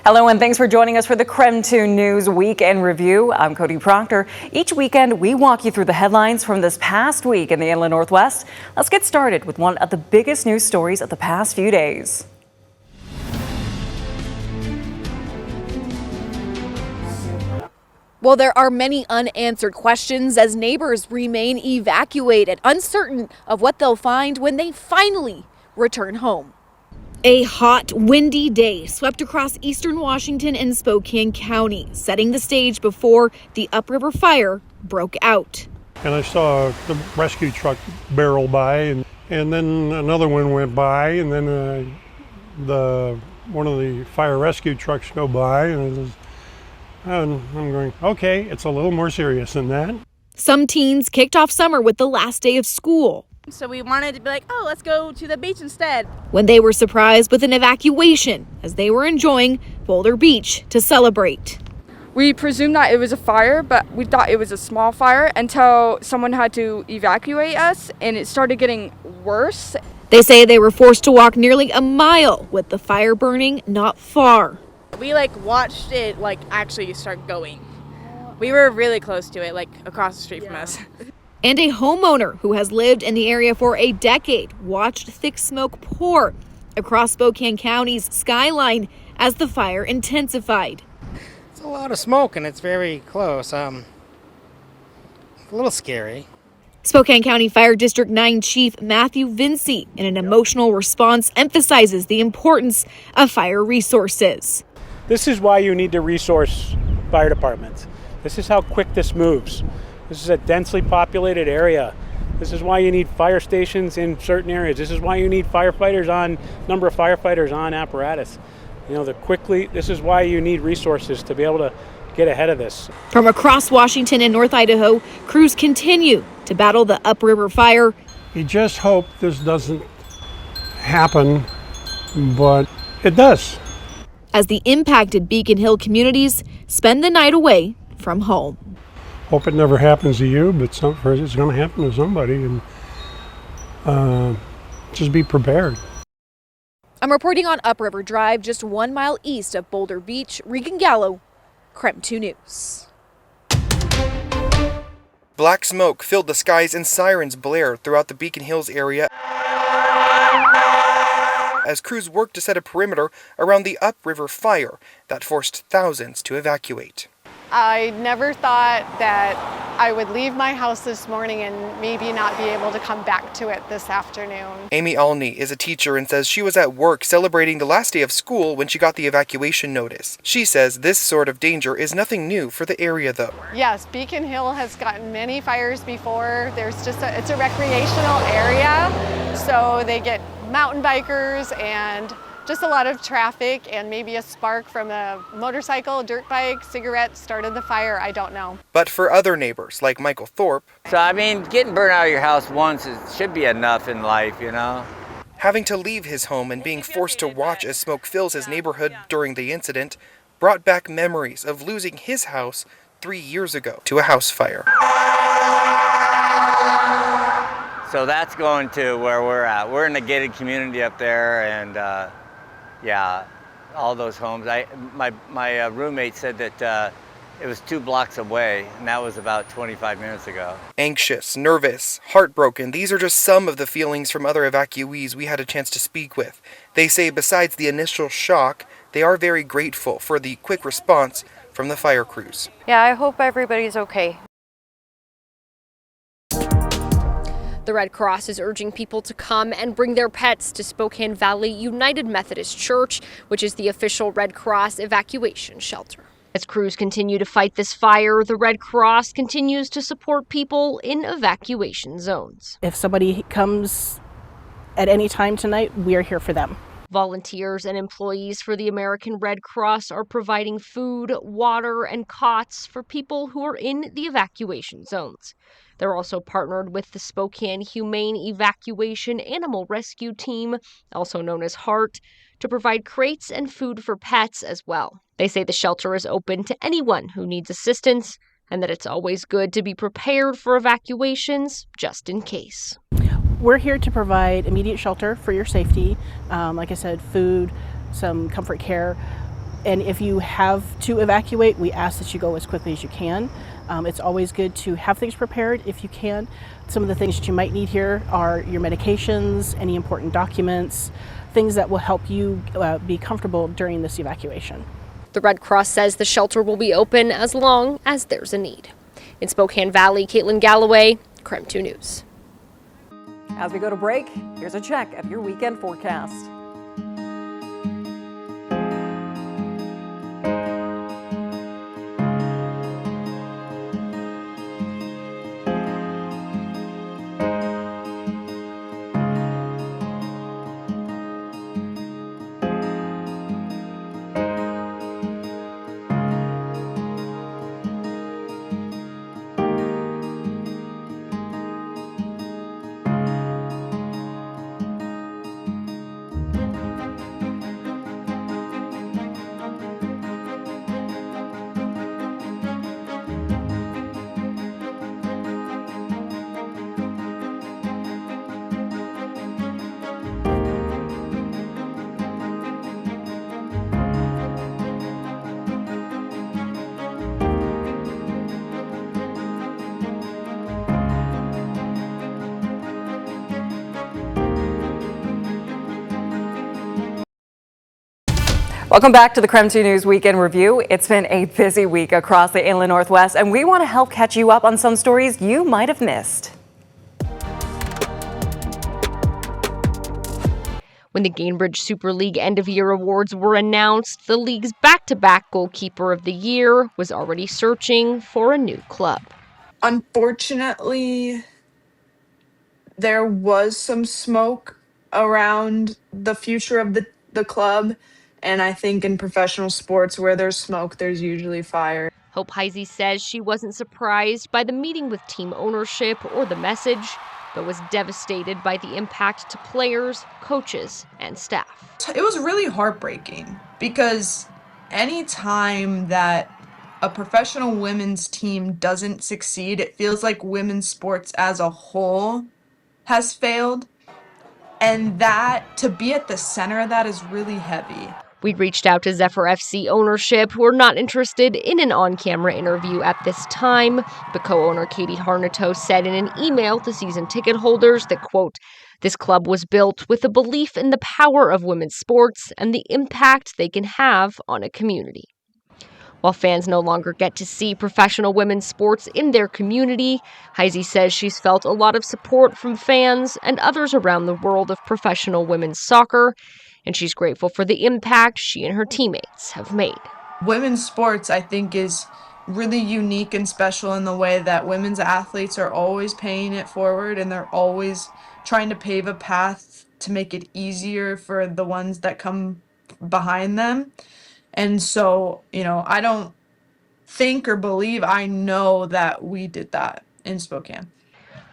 Hello and thanks for joining us for the KREM 2 News Weekend Review. I'm Cody Proctor. Each weekend we walk you through the headlines from this past week in the Inland Northwest. Let's get started with one of the biggest news stories of the past few days. Well, there are many unanswered questions as neighbors remain evacuated, uncertain of what they'll find when they finally return home. A hot, windy day swept across eastern Washington and Spokane County, setting the stage before the upriver fire broke out. And I saw the rescue truck barrel by, and then another one went by, and then one of the fire rescue trucks go by, and I'm going, okay, it's a little more serious than that. Some teens kicked off summer with the last day of school. So we wanted to be like, oh, let's go to the beach instead. When they were surprised with an evacuation as they were enjoying Boulder Beach to celebrate. We presumed that it was a fire, but we thought it was a small fire until someone had to evacuate us, and it started getting worse. They say they were forced to walk nearly a mile with the fire burning not far. We watched it actually start going. We were really close to it, across the street from us. And a homeowner who has lived in the area for a decade watched thick smoke pour across Spokane County's skyline as the fire intensified. It's a lot of smoke and it's very close. A little scary. Spokane County Fire District 9 Chief Matthew Vinci, in an emotional response, emphasizes the importance of fire resources. This is why you need to resource fire departments. This is how quick this moves. This is a densely populated area. This is why you need fire stations in certain areas. This is why you need number of firefighters on apparatus. This is why you need resources to be able to get ahead of this. From across Washington and North Idaho, crews continue to battle the upriver fire. You just hope this doesn't happen, but it does. As the impacted Beacon Hill communities spend the night away from home. Hope it never happens to you, but it's going to happen to somebody, and just be prepared. I'm reporting on Upriver Drive, just 1 mile east of Boulder Beach. Regan Gallo, KREM 2 News. Black smoke filled the skies and sirens blared throughout the Beacon Hills area as crews worked to set a perimeter around the upriver fire that forced thousands to evacuate. I never thought that I would leave my house this morning and maybe not be able to come back to it this afternoon. Amy Alney is a teacher and says she was at work celebrating the last day of school when she got the evacuation notice. She says this sort of danger is nothing new for the area though. Yes, Beacon Hill has gotten many fires before. It's a recreational area, so they get mountain bikers and just a lot of traffic, and maybe a spark from a motorcycle, dirt bike, cigarette started the fire, I don't know. But for other neighbors like Michael Thorpe, so getting burned out of your house once should be enough in life, Having to leave his home and being forced to watch as smoke fills his neighborhood during the incident brought back memories of losing his house 3 years ago to a house fire. So that's going to where we're at. We're in a gated community up there, and all those homes. My roommate said that it was 2 blocks away, and that was about 25 minutes ago. Anxious, nervous, heartbroken, these are just some of the feelings from other evacuees we had a chance to speak with. They say besides the initial shock, they are very grateful for the quick response from the fire crews. Yeah, I hope everybody's okay. The Red Cross is urging people to come and bring their pets to Spokane Valley United Methodist Church, which is the official Red Cross evacuation shelter. As crews continue to fight this fire, the Red Cross continues to support people in evacuation zones. If somebody comes at any time tonight, we are here for them. Volunteers and employees for the American Red Cross are providing food, water, and cots for people who are in the evacuation zones. They're also partnered with the Spokane Humane Evacuation Animal Rescue Team, also known as HEART, to provide crates and food for pets as well. They say the shelter is open to anyone who needs assistance and that it's always good to be prepared for evacuations just in case. We're here to provide immediate shelter for your safety. Like I said, food, some comfort care. And if you have to evacuate, we ask that you go as quickly as you can. It's always good to have things prepared if you can. Some of the things that you might need here are your medications, any important documents, things that will help you be comfortable during this evacuation. The Red Cross says the shelter will be open as long as there's a need. In Spokane Valley, Caitlin Galloway, KREM 2 News. As we go to break, here's a check of your weekend forecast. Welcome back to the KREM 2 News Weekend Review. It's been a busy week across the Inland Northwest, and we want to help catch you up on some stories you might have missed. When the Gainbridge Super League end-of-year awards were announced, the league's back-to-back goalkeeper of the year was already searching for a new club. Unfortunately, there was some smoke around the future of the club, and I think in professional sports where there's smoke, there's usually fire. Hope Heisey says she wasn't surprised by the meeting with team ownership or the message, but was devastated by the impact to players, coaches, and staff. It was really heartbreaking because any time that a professional women's team doesn't succeed, it feels like women's sports as a whole has failed. And that, to be at the center of that, is really heavy. We'd reached out to Zephyr FC ownership, who are not interested in an on-camera interview at this time, but co-owner Katie Harnato said in an email to season ticket holders that, quote, "This club was built with a belief in the power of women's sports and the impact they can have on a community." While fans no longer get to see professional women's sports in their community, Heisey says she's felt a lot of support from fans and others around the world of professional women's soccer, and she's grateful for the impact she and her teammates have made. Women's sports, I think, is really unique and special in the way that women's athletes are always paying it forward, and they're always trying to pave a path to make it easier for the ones that come behind them. And so, I don't think or believe, I know that we did that in Spokane.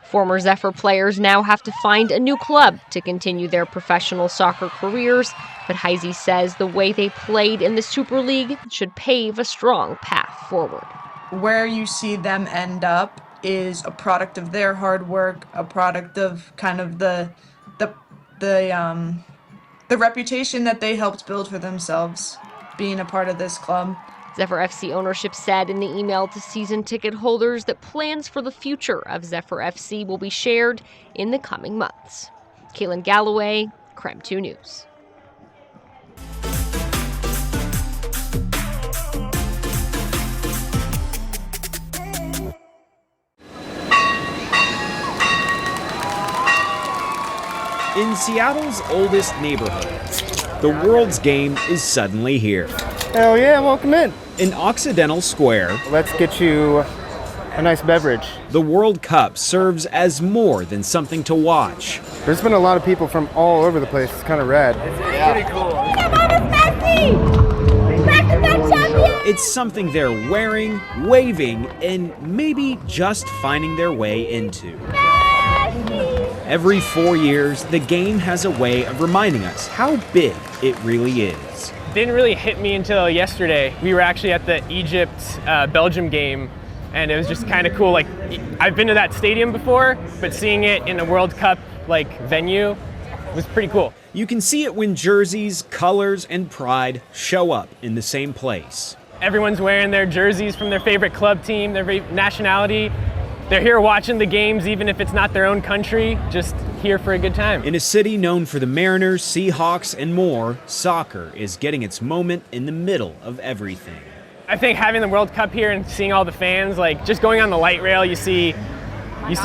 Former Zephyr players now have to find a new club to continue their professional soccer careers, but Heisey says the way they played in the Super League should pave a strong path forward. Where you see them end up is a product of their hard work, a product of kind of the reputation that they helped build for themselves being a part of this club. Zephyr FC ownership said in the email to season ticket holders that plans for the future of Zephyr FC will be shared in the coming months. Caitlin Galloway, KREM 2 News. In Seattle's oldest neighborhood, the World's Game is suddenly here. Hell yeah, welcome in. In Occidental Square, let's get you a nice beverage. The World Cup serves as more than something to watch. There's been a lot of people from all over the place. It's kind of rad. Pretty cool. It's something they're wearing, waving, and maybe just finding their way into. Every 4 years, the game has a way of reminding us how big it really is. Didn't really hit me until yesterday. We were actually at the Egypt-Belgium game, and it was just kind of cool. Like, I've been to that stadium before, but seeing it in a World Cup venue was pretty cool. You can see it when jerseys, colors, and pride show up in the same place. Everyone's wearing their jerseys from their favorite club team, their nationality. They're here watching the games, even if it's not their own country, just here for a good time. In a city known for the Mariners, Seahawks, and more, soccer is getting its moment in the middle of everything. I think having the World Cup here and seeing all the fans, like just going on the light rail, you see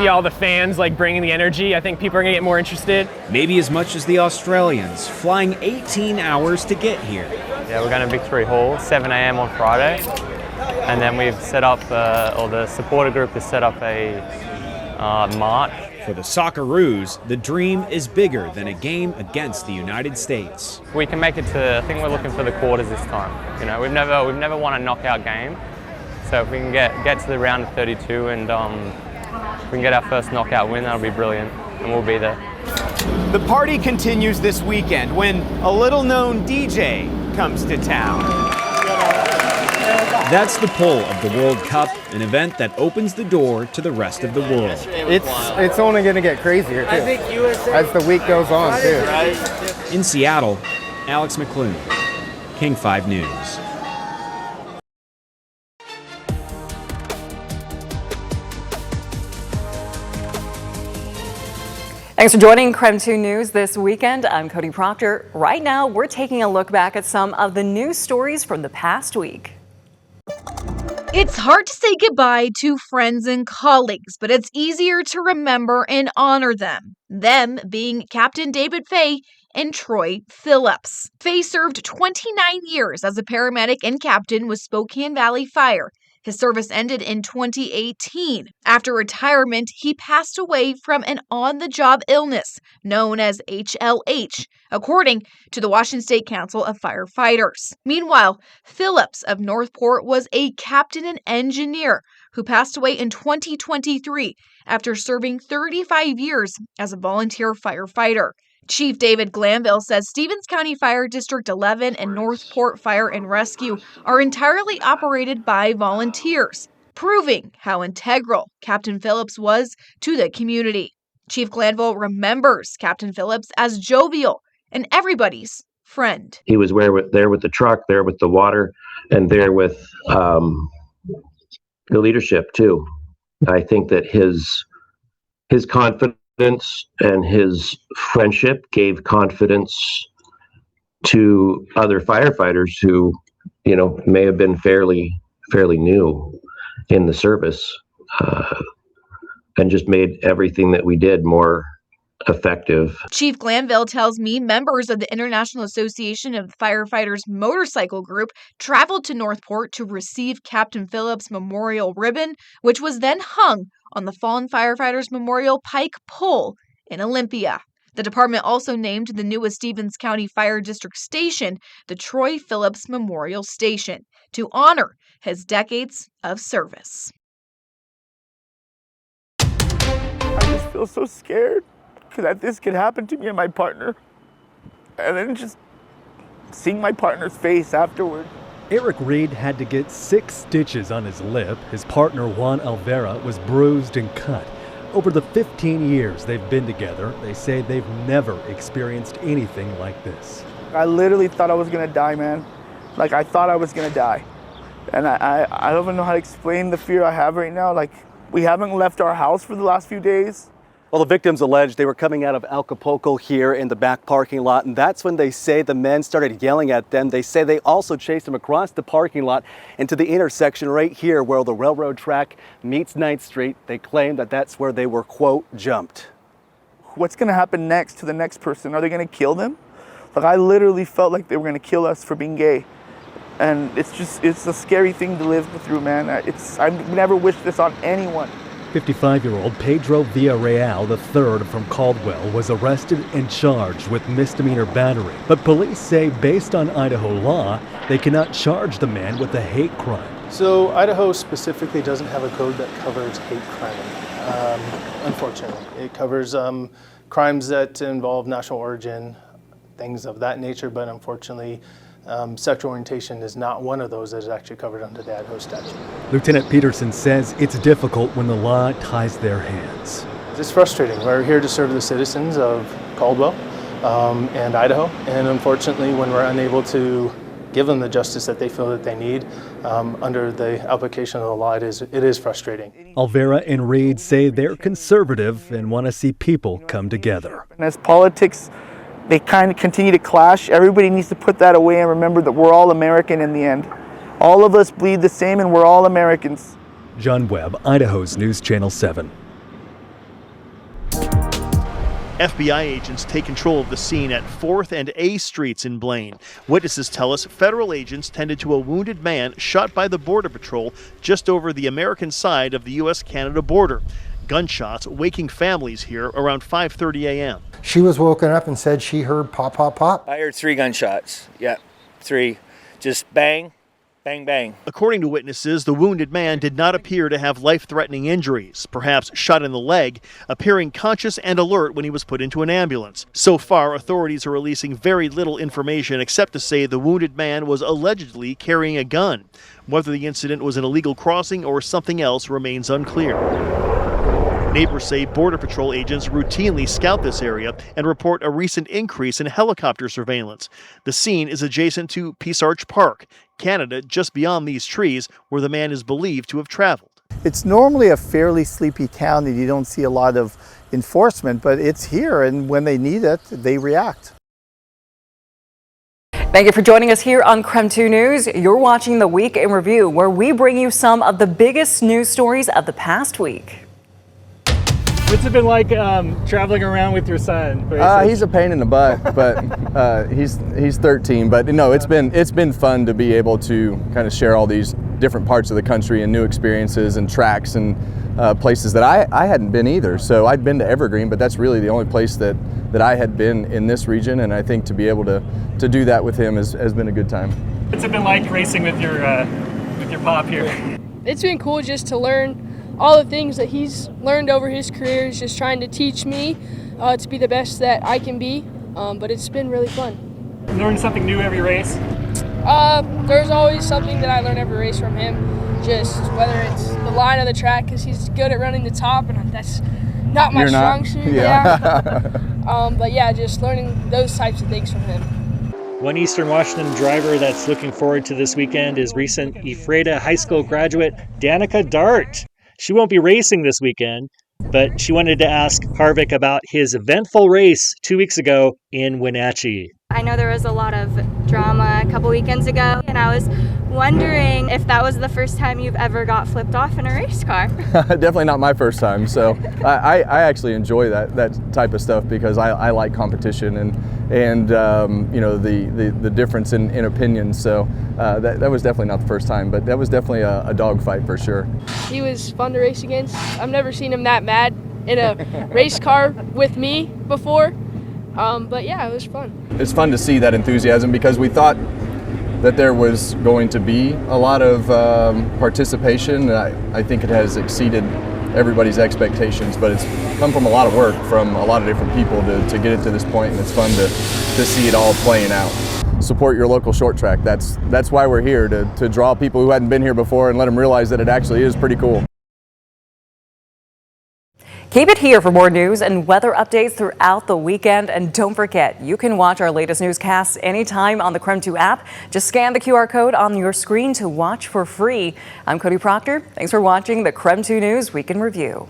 all the fans like bringing the energy. I think people are gonna get more interested. Maybe as much as the Australians, flying 18 hours to get here. Yeah, we're going to Victory Hall, 7 a.m. on Friday. And then we've set up, or the supporter group has set up a march. For the Socceroos, the dream is bigger than a game against the United States. We can make it to, I think we're looking for the quarters this time. You know, we've never won a knockout game. So if we can get to the round of 32 and if we can get our first knockout win, that'll be brilliant, and we'll be there. The party continues this weekend when a little-known DJ comes to town. That's the pull of the World Cup, an event that opens the door to the rest of the world. It's only going to get crazier, too, as the week goes on, too. In Seattle, Alex McClune, King 5 News. Thanks for joining KREM 2 News this weekend. I'm Cody Proctor. Right now, we're taking a look back at some of the news stories from the past week. It's hard to say goodbye to friends and colleagues, but it's easier to remember and honor them. Them being Captain David Fay and Troy Phillips. Fay served 29 years as a paramedic and captain with Spokane Valley Fire. His service ended in 2018. After retirement, he passed away from an on-the-job illness known as HLH, according to the Washington State Council of Firefighters. Meanwhile, Phillips of Northport was a captain and engineer who passed away in 2023 after serving 35 years as a volunteer firefighter. Chief David Glanville says Stevens County Fire District 11 and Northport Fire and Rescue are entirely operated by volunteers, proving how integral Captain Phillips was to the community. Chief Glanville remembers Captain Phillips as jovial and everybody's friend. He was there with the truck, there with the water, and there with the leadership too. I think that his confidence and his friendship gave confidence to other firefighters who, may have been fairly new in the service, and just made everything that we did more effective. Chief Glanville tells me members of the International Association of Firefighters Motorcycle Group traveled to Northport to receive Captain Phillips' memorial ribbon, which was then hung on the Fallen Firefighters Memorial Pike Pole in Olympia. The department also named the newest Stevens County Fire District station the Troy Phillips Memorial Station to honor his decades of service. I just feel so scared that this could happen to me and my partner. And then just seeing my partner's face afterward. Eric Reed had to get 6 stitches on his lip. His partner, Juan Alvera, was bruised and cut. Over the 15 years they've been together, they say they've never experienced anything like this. I literally thought I was gonna die, man. Like, I thought I was gonna die. And I don't even know how to explain the fear I have right now. Like, we haven't left our house for the last few days. Well, the victims alleged they were coming out of Acapulco here in the back parking lot, and that's when they say the men started yelling at them. They say they also chased them across the parking lot into the intersection right here where the railroad track meets 9th Street. They claim that that's where they were, quote, jumped. What's gonna happen next to the next person? Are they gonna kill them? Like, I literally felt like they were gonna kill us for being gay. And it's a scary thing to live through, man. I've never wished this on anyone. 55-year-old Pedro Villarreal III from Caldwell was arrested and charged with misdemeanor battery. But police say, based on Idaho law, they cannot charge the man with a hate crime. So Idaho specifically doesn't have a code that covers hate crime, unfortunately. It covers crimes that involve national origin, things of that nature, but unfortunately, sexual orientation is not one of those that is actually covered under the Idaho statute. Lieutenant Peterson says it's difficult when the law ties their hands. It's frustrating. We're here to serve the citizens of Caldwell. and Idaho. And unfortunately, when we're unable to give them the justice that they feel that they need under the application of the law, it is frustrating. Alvera and Reed say they're conservative and want to see people come together. And as politics, they kind of continue to clash. Everybody needs to put that away and remember that we're all American in the end. All of us bleed the same and we're all Americans. John Webb, Idaho's News Channel 7. FBI agents take control of the scene at 4th and A Streets in Blaine. Witnesses tell us federal agents tended to a wounded man shot by the Border Patrol just over the American side of the U.S.-Canada border. Gunshots waking families here around 5:30 a.m. She was woken up and said she heard pop, pop, pop. I heard 3 gunshots. Yeah, 3. Just bang, bang, bang. According to witnesses, the wounded man did not appear to have life-threatening injuries, perhaps shot in the leg, appearing conscious and alert when he was put into an ambulance. So far, authorities are releasing very little information except to say the wounded man was allegedly carrying a gun. Whether the incident was an illegal crossing or something else remains unclear. Neighbors say Border Patrol agents routinely scout this area and report a recent increase in helicopter surveillance. The scene is adjacent to Peace Arch Park, Canada, just beyond these trees where the man is believed to have traveled. It's normally a fairly sleepy town and you don't see a lot of enforcement, but it's here, and when they need it, they react. Thank you for joining us here on KREM 2 News. You're watching the Week in Review, where we bring you some of the biggest news stories of the past week. What's it been like traveling around with your son? He's a pain in the butt, but he's 13. But no, it's been fun to be able to kind of share all these different parts of the country and new experiences and tracks and places that I hadn't been either. So I'd been to Evergreen, but that's really the only place that I had been in this region. And I think to be able to do that with him has been a good time. What's it been like racing with your pop here? It's been cool just to learn all the things that he's learned over his career. Is just trying to teach me to be the best that I can be, but it's been really fun. Learn something new every race? There's always something that I learn every race from him, just whether it's the line of the track, because he's good at running the top, and that's not my strong suit. But yeah, just learning those types of things from him. One Eastern Washington driver that's looking forward to this weekend is recent Ephrata High School graduate Danica Dart. She won't be racing this weekend, but she wanted to ask Harvick about his eventful race 2 weeks ago in Wenatchee. I know there was a lot of drama a couple weekends ago, and I was wondering if that was the first time you've ever got flipped off in a race car. Definitely not my first time. So I actually enjoy that type of stuff because I like competition and you know the difference in opinions. So that was definitely not the first time, but that was definitely a dogfight for sure. He was fun to race against. I've never seen him that mad in a race car with me before. But yeah, it was fun. It's fun to see that enthusiasm because we thought that there was going to be a lot of participation. I think it has exceeded everybody's expectations, but it's come from a lot of work from a lot of different people to get it to this point, and it's fun to see it all playing out. Support your local short track. That's why we're here, to draw people who hadn't been here before and let them realize that it actually is pretty cool. Keep it here for more news and weather updates throughout the weekend. And don't forget, you can watch our latest newscasts anytime on the KREM 2 app. Just scan the QR code on your screen to watch for free. I'm Cody Proctor. Thanks for watching the KREM 2 News Week in Review.